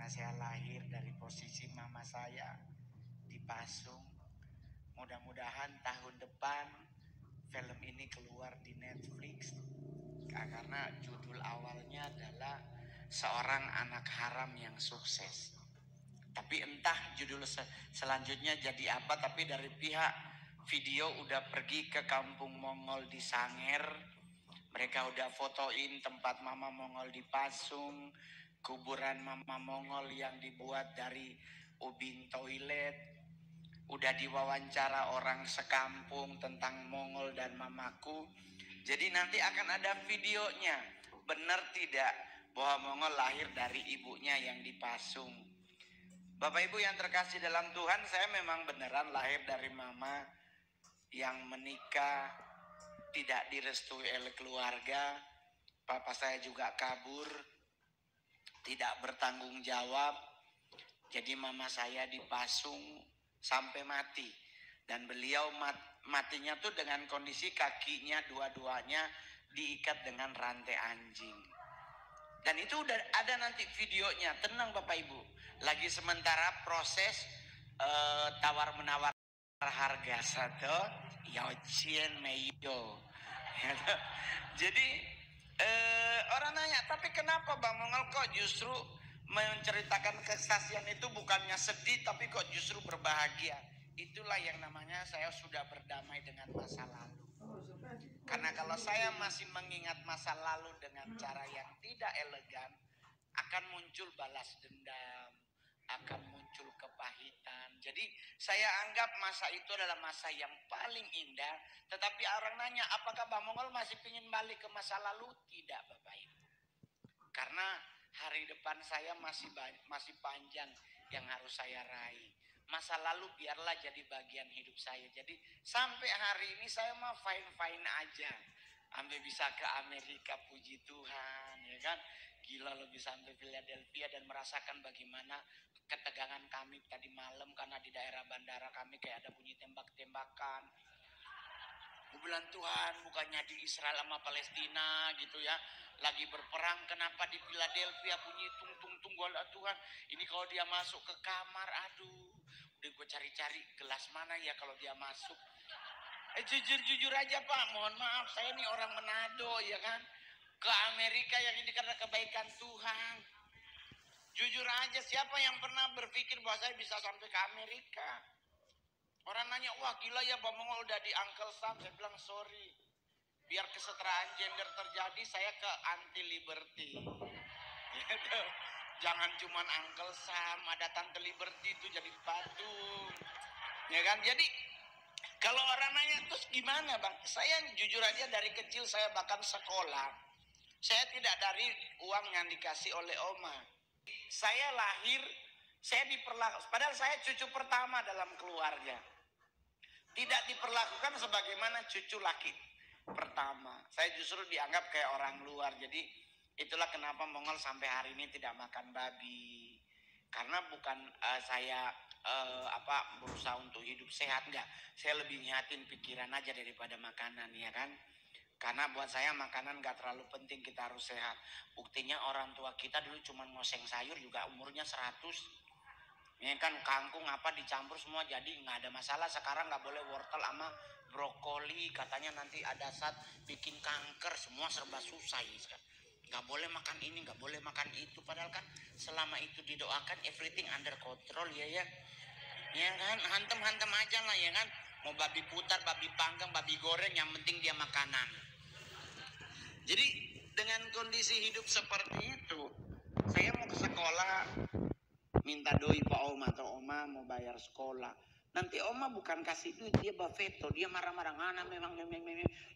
karena saya lahir dari posisi mama saya dipasung. Mudah-mudahan tahun depan film ini keluar di Netflix, karena judul awalnya adalah Seorang Anak Haram yang Sukses. Tapi entah judul selanjutnya jadi apa, tapi dari pihak video udah pergi ke kampung Mongol di Sanger. Mereka udah fotoin tempat Mama Mongol dipasung, kuburan Mama Mongol yang dibuat dari ubin toilet. Udah diwawancara orang sekampung tentang Mongol dan mamaku. Jadi nanti akan ada videonya. Benar tidak bahwa Mongol lahir dari ibunya yang dipasung? Bapak Ibu yang terkasih dalam Tuhan, saya memang beneran lahir dari mama yang menikah, tidak direstui oleh keluarga. Papa saya juga kabur, tidak bertanggung jawab. Jadi mama saya dipasung sampai mati. Dan beliau matinya tuh dengan kondisi kakinya dua-duanya diikat dengan rantai anjing. Dan itu udah ada nanti videonya. Tenang Bapak Ibu, lagi sementara proses tawar-menawar harga satu Yocien Meyo. Jadi orang nanya, tapi kenapa Bang Mongol kok justru menceritakan kesaksian itu bukannya sedih, tapi kok justru berbahagia? Itulah yang namanya saya sudah berdamai dengan masa lalu. Karena kalau saya masih mengingat masa lalu dengan cara yang tidak elegan, akan muncul balas dendam, akan muncul kepahitan. Jadi saya anggap masa itu adalah masa yang paling indah. Tetapi orang nanya, apakah Bang Mongol masih ingin balik ke masa lalu? Tidak Bapak Ibu. Karena hari depan saya masih panjang yang harus saya raih. Masa lalu biarlah jadi bagian hidup saya. Jadi sampai hari ini saya mah fine-fine aja. Sampai bisa ke Amerika, puji Tuhan, ya kan? Gila lo bisa sampai Philadelphia dan merasakan bagaimana ketegangan kami tadi malam karena di daerah bandara kami kayak ada bunyi tembak-tembakan. Gue bilang Tuhan, bukannya di Israel sama Palestina gitu ya, lagi berperang, kenapa di Philadelphia bunyi tung-tung-tung? Gue lihat Tuhan, ini kalau dia masuk ke kamar, aduh, udah gue cari-cari gelas mana ya kalau dia masuk. Jujur aja Pak, mohon maaf, saya ini orang Manado ya kan, ke Amerika yang ini karena kebaikan Tuhan. Jujur aja, siapa yang pernah berpikir bahwa saya bisa sampai ke Amerika? Orang nanya, wah gila ya Bang Mongol udah di Uncle Sam. Saya bilang sorry, biar kesetaraan gender terjadi saya ke anti liberty. Gitu. Jangan cuman Uncle Sam, ada Tante Liberty itu jadi patung. Ya kan? Jadi kalau orang nanya terus gimana Bang? Saya jujur aja dari kecil saya bahkan sekolah, saya tidak dari uang yang dikasih oleh oma. Saya lahir, saya diperlakukan, padahal saya cucu pertama dalam keluarga. Tidak diperlakukan sebagaimana cucu laki pertama. Saya justru dianggap kayak orang luar. Jadi itulah kenapa Mongol sampai hari ini tidak makan babi. Karena bukan saya berusaha untuk hidup sehat, enggak. Saya lebih nyihatin pikiran aja daripada makanan, ya kan. Karena buat saya makanan gak terlalu penting, kita harus sehat. Buktinya orang tua kita dulu cuma ngoseng sayur juga umurnya 100. Ini kan kangkung apa dicampur semua jadi nggak ada masalah. Sekarang nggak boleh wortel sama brokoli, katanya nanti ada saat bikin kanker, semua serba susah ya. Nggak boleh makan ini, nggak boleh makan itu. Padahal kan selama itu didoakan everything under control ya. Ya kan, hantem aja lah ya kan. Mau babi putar, babi panggang, babi goreng, yang penting dia makanan. Jadi dengan kondisi hidup seperti itu, saya mau ke sekolah, minta doi Pak Oma atau Oma mau bayar sekolah. Nanti Oma bukan kasih duit, dia veto, dia marah-marah, ngana memang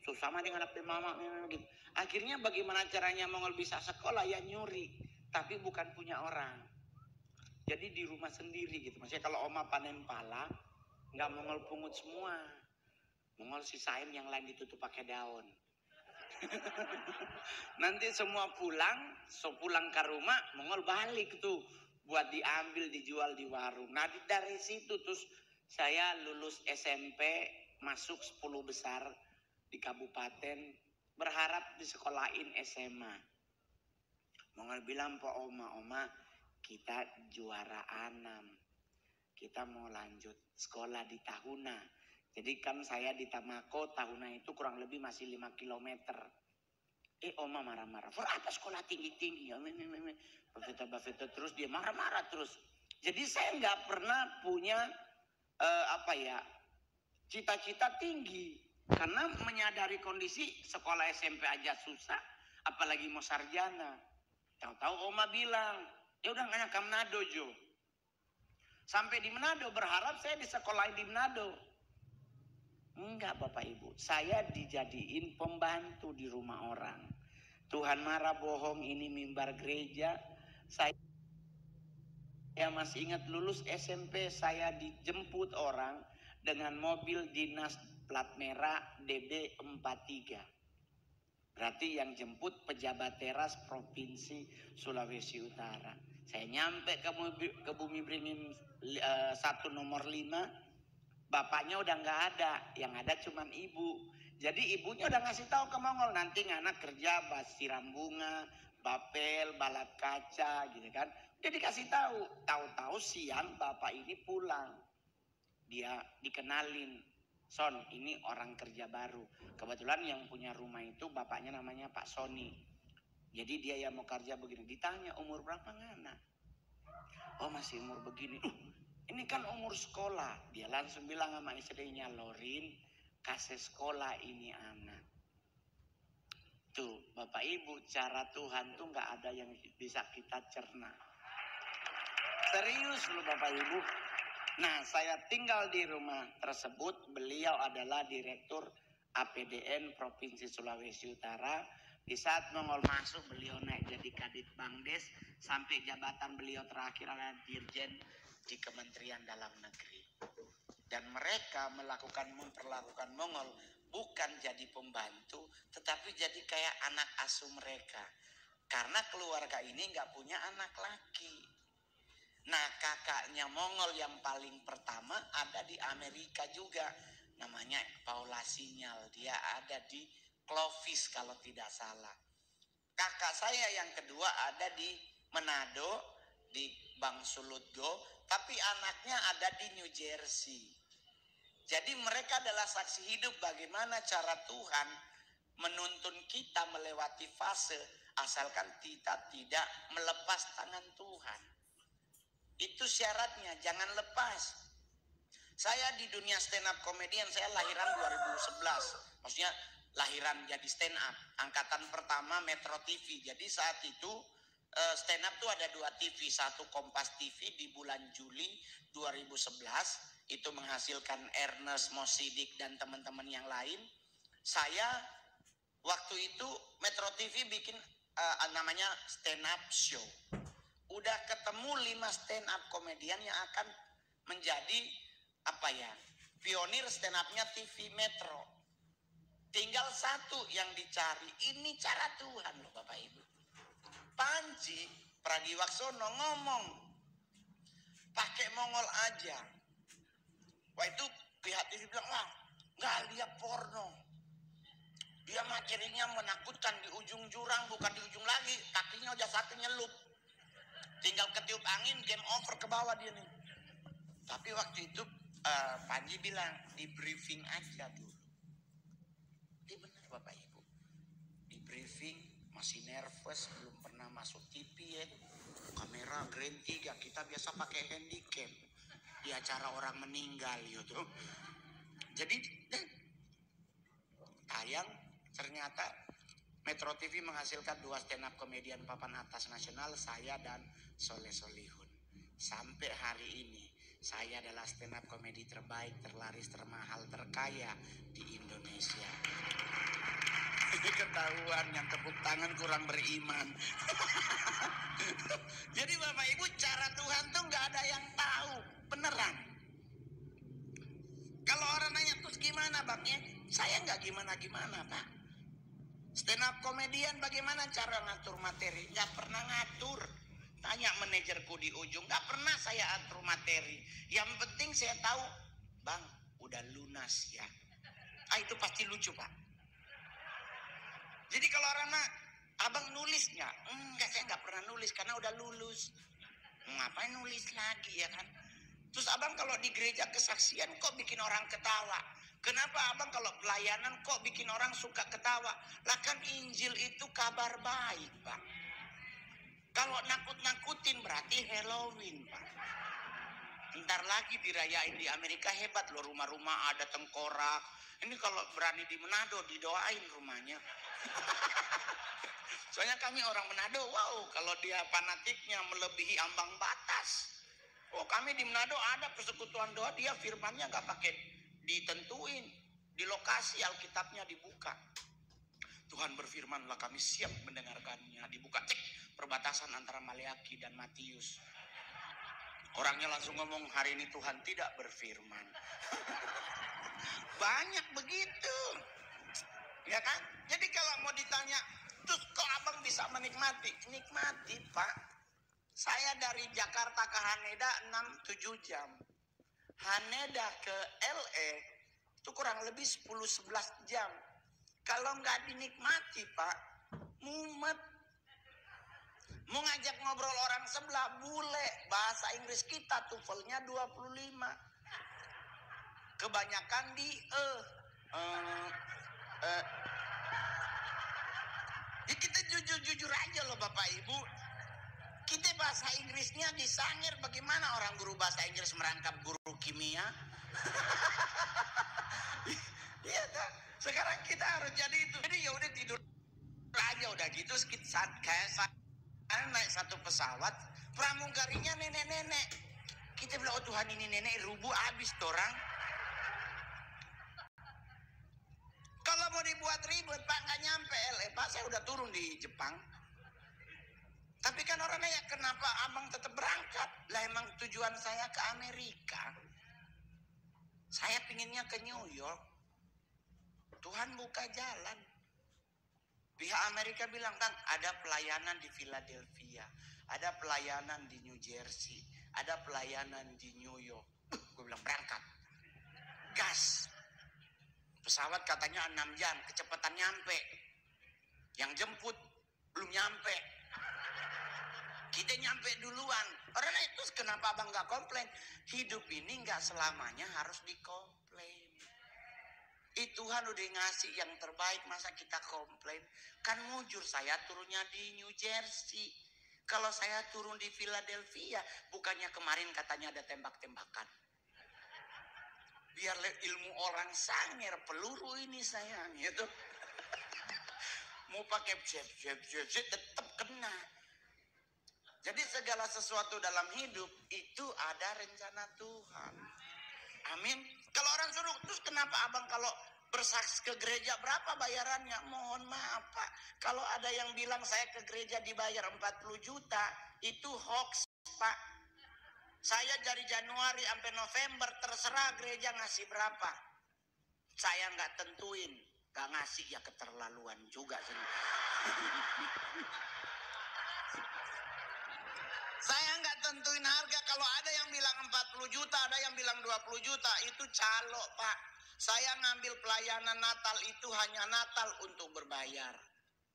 susah mah dengan apa mama gitu. Akhirnya bagaimana caranya Mongol bisa sekolah? Ya nyuri, tapi bukan punya orang. Jadi di rumah sendiri gitu. Maksudnya kalau Oma panen pala, nggak Mongol pungut semua. Mongol sisain yang lain ditutup pakai daun. Nanti semua pulang ke rumah, Mongol balik tuh buat diambil, dijual di warung. Nah dari situ terus saya lulus SMP, masuk 10 besar di kabupaten, berharap disekolahin SMA. Mongol bilang Pak Oma, kita juara A6. Kita mau lanjut sekolah di Tahuna. Jadi kan saya di Tamako, Tahuna itu kurang lebih masih 5 kilometer. Oma marah-marah. For apa sekolah tinggi-tinggi? Bafeta terus dia marah-marah terus. Jadi saya nggak pernah punya cita-cita tinggi. Karena menyadari kondisi sekolah SMP aja susah, apalagi mau sarjana. Tahu-tahu Oma bilang, ya udah nggak ke Manado Jo. Sampai di Manado berharap saya disekolahin di Manado. Enggak Bapak Ibu, saya dijadiin pembantu di rumah orang. Tuhan marah bohong, ini mimbar gereja. Saya masih ingat lulus SMP saya dijemput orang dengan mobil dinas plat merah DB43. Berarti yang jemput pejabat teras Provinsi Sulawesi Utara. Saya nyampe ke Bumi Beringin 1 nomor 5. Bapaknya udah nggak ada, yang ada cuman ibu. Jadi ibunya udah ngasih tahu ke Mongol, nanti anak kerja siram bunga, bapel, balap kaca gitu kan. Dia dikasih tahu siang bapak ini pulang. Dia dikenalin, Son ini orang kerja baru. Kebetulan yang punya rumah itu bapaknya namanya Pak Soni. Jadi dia yang mau kerja begini, ditanya umur berapa ngana? Oh masih umur begini. Ini kan umur sekolah. Dia langsung bilang sama istrinya, Lorin, kasih sekolah ini anak. Tuh, Bapak Ibu, cara Tuhan tuh nggak ada yang bisa kita cerna. Serius loh Bapak Ibu. Nah, saya tinggal di rumah tersebut. Beliau adalah Direktur APDN Provinsi Sulawesi Utara. Di saat Mongol masuk, beliau naik jadi Kadit Bangdes. Sampai jabatan beliau terakhir adalah Dirjen di Kementerian Dalam Negeri. Dan mereka memperlakukan Mongol bukan jadi pembantu, tetapi jadi kayak anak asuh mereka. Karena keluarga ini nggak punya anak laki. Nah, kakaknya Mongol yang paling pertama ada di Amerika juga. Namanya Paula Sinyal. Dia ada di Clovis kalau tidak salah. Kakak saya yang kedua ada di Manado, di Bang Sulutgo. Tapi anaknya ada di New Jersey. Jadi mereka adalah saksi hidup bagaimana cara Tuhan menuntun kita melewati fase asalkan kita tidak melepas tangan Tuhan. Itu syaratnya, jangan lepas. Saya di dunia stand up comedian, saya lahiran 2011. Maksudnya lahiran jadi stand up. Angkatan pertama Metro TV. Jadi saat itu stand up tuh ada 2 TV, satu Kompas TV di bulan Juli 2011 itu menghasilkan Ernest Mosidik dan teman-teman yang lain. Saya waktu itu Metro TV bikin namanya stand up show. Udah ketemu 5 stand up komedian yang akan menjadi pionir stand upnya TV Metro. Tinggal satu yang dicari. Ini cara Tuhan loh Bapak Ibu. Panji Pragiwaksono ngomong pakai Mongol aja. Wah itu pihak TV bilang, wah nggak lihat porno. Dia materinya menakutkan, di ujung jurang bukan di ujung lagi, kakinya udah satu nyelup. Tinggal ketiup angin, game over ke bawah dia nih. Tapi waktu itu Panji bilang di briefing aja dulu. Ini benar Bapak Ibu. Di briefing masih nervous, belum pernah masuk TV ya. Kamera Grand 3, kita biasa pakai handycam. Di acara orang meninggal gitu. Jadi tayang ternyata Metro TV menghasilkan 2 stand up komedian papan atas nasional, saya dan Soleh Solihun. Sampai hari ini saya adalah stand up komedi terbaik, terlaris, termahal, terkaya di Indonesia. Ini ketahuan yang tepuk tangan kurang beriman. Jadi Bapak Ibu, cara Tuhan tuh nggak ada yang tahu, beneran. Kalau orang nanya terus gimana Baknya, saya nggak gimana-gimana Pak. Stand up komedian bagaimana cara ngatur materi? Nggak pernah ngatur. Tanya manajerku di ujung, nggak pernah saya atur materi. Yang penting saya tahu, Bang, udah lunas ya. Itu pasti lucu Pak. Jadi kalau orang abang nulis nggak? Enggak, saya nggak pernah nulis karena udah lulus. Ngapain nulis lagi ya kan? Terus abang kalau di gereja kesaksian kok bikin orang ketawa? Kenapa abang kalau pelayanan kok bikin orang suka ketawa? Lah kan Injil itu kabar baik, Pak. Kalau nakut-nakutin berarti Halloween, Pak. Ntar lagi dirayain di Amerika, hebat loh, rumah-rumah ada tengkorak. Ini kalau berani di Manado didoain rumahnya. Soalnya kami orang Manado, wow, kalau dia fanatiknya melebihi ambang batas. Oh, kami di Manado ada persekutuan doa, dia firmannya nggak pakai ditentuin, di lokasi Alkitabnya dibuka. Tuhan berfirmanlah, kami siap mendengarkannya. Dibuka, cek, perbatasan antara Maleaki dan Matius. Orangnya langsung ngomong, hari ini Tuhan tidak berfirman. Banyak begitu, ya kan? Jadi kalau mau ditanya, terus kok abang bisa menikmati? Nikmati, Pak. Saya dari Jakarta ke Haneda 6-7 jam. Haneda ke LA itu kurang lebih 10-11 jam. Kalau nggak dinikmati, Pak, mumet. Mau ngajak ngobrol orang sebelah, bule. Bahasa Inggris kita TOEFL-nya 25. Kebanyakan di ya kita jujur aja loh Bapak Ibu. Kita bahasa Inggrisnya disangir, bagaimana orang guru bahasa Inggris merangkap guru kimia? Iya kan? Sekarang kita harus jadi itu. Jadi ya udah tidur aja udah gitu, kayak saya naik satu pesawat, pramugarinya nenek-nenek. Kita bilang, oh Tuhan ini nenek rubuh habis orang. Kalau mau dibuat ribet, Pak, nggak nyampe LA, Pak, saya udah turun di Jepang. Tapi kan orang nanya, kenapa abang tetap berangkat? Lah emang tujuan saya ke Amerika. Saya pinginnya ke New York. Tuhan buka jalan. Pihak Amerika bilang, kan ada pelayanan di Philadelphia, ada pelayanan di New Jersey, ada pelayanan di New York. Gue bilang berangkat. Gas. Pesawat katanya 6 jam, kecepatan nyampe. Yang jemput belum nyampe. Kita nyampe duluan. Orang itu kenapa abang gak komplain? Hidup ini gak selamanya harus dikomplain. Tuhan udah ngasih yang terbaik, masa kita komplain? Kan mujur saya turunnya di New Jersey. Kalau saya turun di Philadelphia, bukannya kemarin katanya ada tembak-tembakan. Biar ilmu orang sangir, peluru ini sayang, gitu. Mau pakai jet, tetap kena. Jadi segala sesuatu dalam hidup itu ada rencana Tuhan. Amin. Kalau orang suruh, terus kenapa abang kalau bersaksi ke gereja berapa bayarannya? Mohon maaf Pak, kalau ada yang bilang saya ke gereja dibayar 40 juta, itu hoax Pak. Saya dari Januari sampai November terserah gereja ngasih berapa. Saya nggak tentuin, nggak ngasih ya keterlaluan juga sih. Saya nggak tentuin harga. Kalau ada yang bilang 40 juta, ada yang bilang 20 juta, itu calo Pak. Saya ngambil pelayanan Natal itu hanya Natal untuk berbayar.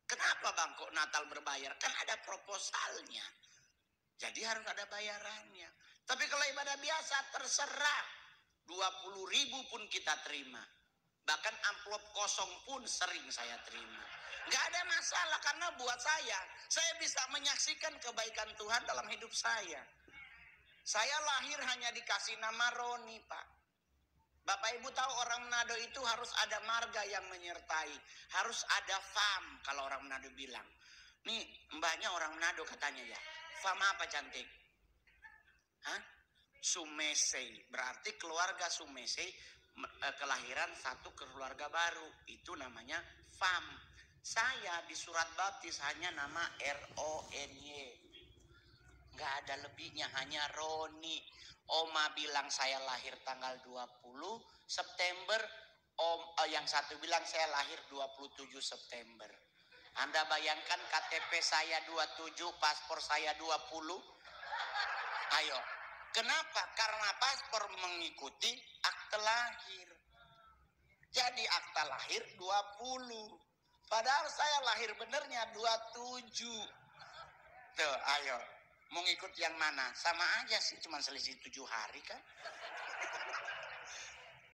Kenapa Bang kok Natal berbayar? Kan ada proposalnya. Jadi harus ada bayarannya. Tapi kalau ibadah biasa terserah. 20.000 pun kita terima. Bahkan amplop kosong pun sering saya terima. Nggak ada masalah, karena buat saya bisa menyaksikan kebaikan Tuhan dalam hidup saya. Saya lahir hanya dikasih nama Roni Pak. Bapak Ibu tahu orang Manado itu harus ada marga yang menyertai. Harus ada fam kalau orang Manado bilang. Nih mbaknya orang Manado katanya ya. Fam apa cantik? Hah? Sumesei. Berarti keluarga Sumesei kelahiran satu keluarga baru. Itu namanya fam. Saya di surat baptis hanya nama RONY. Nggak ada lebihnya, hanya Roni. Oma bilang saya lahir tanggal 20 September. Yang satu bilang saya lahir 27 September. Anda bayangkan KTP saya 27, paspor saya 20. Ayo. Kenapa? Karena paspor mengikuti akte lahir. Jadi akta lahir 20. Padahal saya lahir benernya 27. Tuh, ayo. Mau ngikut yang mana? Sama aja sih, cuma selisih 7 hari kan.